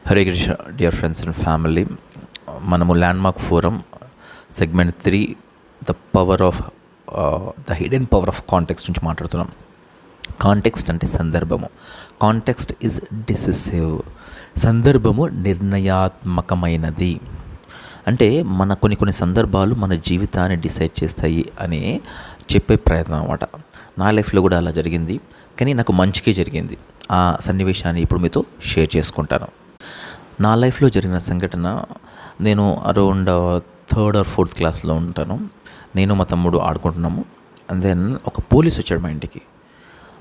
Hare Krishna dear friends and family. మనము landmark forum segment 3 the hidden power of context నుంచి మాట్లాడుతున్నాం. Context అంటే సందర్భము. Context is decisive. సందర్భము నిర్ణయాత్మకమైనది. అంటే కొన్ని సందర్భాలు మన జీవితాన్ని డిసైడ్ చేస్తాయి అని చెప్పే ప్రయత్నం అన్నమాట. నా లైఫ్లో కూడా అలా జరిగింది, కానీ నాకు మంచికే జరిగింది. ఆ సన్నివేశాన్ని ఇప్పుడు మీతో షేర్ చేసుకుంటాను. నా లైఫ్లో జరిగిన సంఘటన, నేను అరౌండ్ 3rd or 4th క్లాస్లో ఉంటాను. నేను మా తమ్ముడు ఆడుకుంటున్నాము. అండ్ దెన్ ఒక పోలీస్ వచ్చాడు మా ఇంటికి.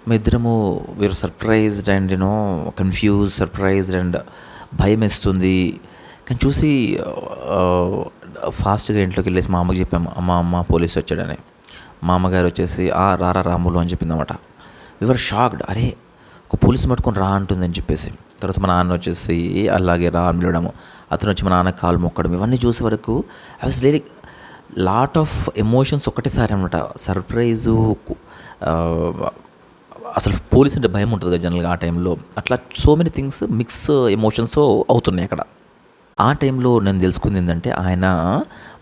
మా ఇద్దరము we are surprised and confused, surprised and భయం వేస్తుంది. కానీ చూసి ఫాస్ట్గా ఇంట్లోకి వెళ్ళేసి మా అమ్మకి చెప్పాము, అమ్మ పోలీస్ వచ్చాడని. మా అమ్మగారు వచ్చేసి రారా రాములు అని చెప్పింది అన్నమాట. We are shocked. అరే, ఒక పోలీస్ పట్టుకొని రా అంటుందని చెప్పేసి. తర్వాత మా నాన్న వచ్చేసి అలాగే రా అని పిలవడము, అతను వచ్చి మా నాన్న కాలు మొక్కడం, ఇవన్నీ చూసే వరకు I was really lot of emotions ఒకటేసారి అనమాట. సర్ప్రైజు, అసలు పోలీస్ అంటే భయం ఉంటుంది కదా జనరల్గా ఆ టైంలో. అట్లా so many things mix emotions అవుతున్నాయి అక్కడ. ఆ టైంలో నేను తెలుసుకుంది ఏంటంటే, ఆయన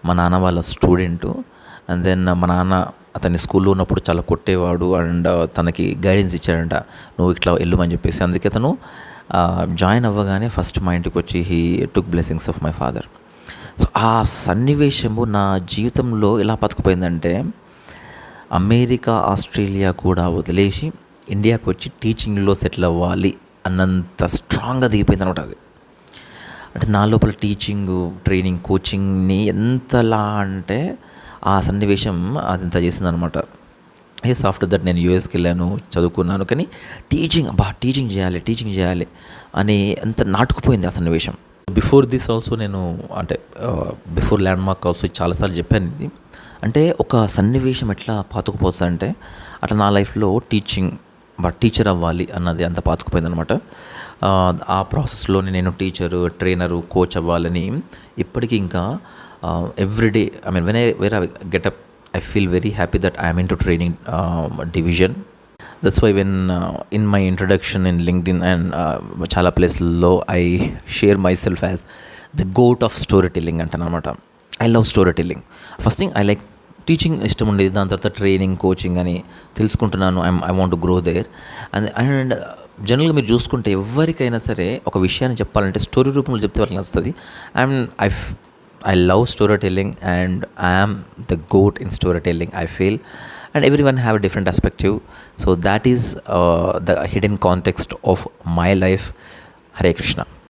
మా నాన్న వాళ్ళ స్టూడెంటు. అండ్ దెన్ మా నాన్న అతన్ని స్కూల్లో ఉన్నప్పుడు చాలా కొట్టేవాడు అండ్ తనకి గైడెన్స్ ఇచ్చాడంట, నువ్వు ఇట్లా వెళ్ళమని చెప్పేసి. అందుకే తను జాయిన్ అవ్వగానే ఫస్ట్ మా ఇంటికి వచ్చి he took blessings of my father. So ఆ సన్నివేశము నా జీవితంలో ఎలా బతుకుపోయిందంటే, అమెరికా, ఆస్ట్రేలియా కూడా వదిలేసి ఇండియాకి వచ్చి టీచింగ్లో సెటిల్ అవ్వాలి అన్నంత స్ట్రాంగ్గా దిగిపోయింది అనమాట. అది అంటే నా లోపల టీచింగ్, ట్రైనింగ్, కోచింగ్ని ఎంతలా అంటే ఆ సన్నివేశం అది ఎంత చేసిందనమాట. ఆఫ్టర్ దట్ నేను యూఎస్కి వెళ్ళాను, చదువుకున్నాను. కానీ టీచింగ్ చేయాలి అని ఎంత నాటుకుపోయింది ఆ సన్నివేశం. బిఫోర్ దిస్ ఆల్సో నేను బిఫోర్ ల్యాండ్మార్క్ ఆల్సో చాలాసార్లు చెప్పాను ఇది. అంటే ఒక సన్నివేశం ఎట్లా పాతుకుపోతుందంటే, అట్లా నా లైఫ్లో టీచర్ అవ్వాలి అన్నది అంత పాతుకుపోయింది అనమాట. ఆ ప్రాసెస్లోనే నేను టీచరు, ట్రైనరు, కోచ్ అవ్వాలని ఇప్పటికీ ఇంకా everyday when I get up, I feel very happy that I am into training division. That's why when in my introduction in LinkedIn and చాలా ప్లేస్లలో I share myself as the goat of storytelling అంటానమాట. I love storytelling. First thing, I like teaching ఇష్టం ఉండేది. దాని తర్వాత training, coaching అని తెలుసుకుంటున్నాను. I want to grow there. And జనరల్గా మీరు చూసుకుంటే ఎవరికైనా సరే ఒక విషయాన్ని చెప్పాలంటే స్టోరీ రూపంలో చెప్తే వాళ్ళకి నచ్చుతుంది. And I love storytelling and I am the goat in storytelling, I feel. And everyone have a different perspective. So that is the hidden context of my life. Hare Krishna.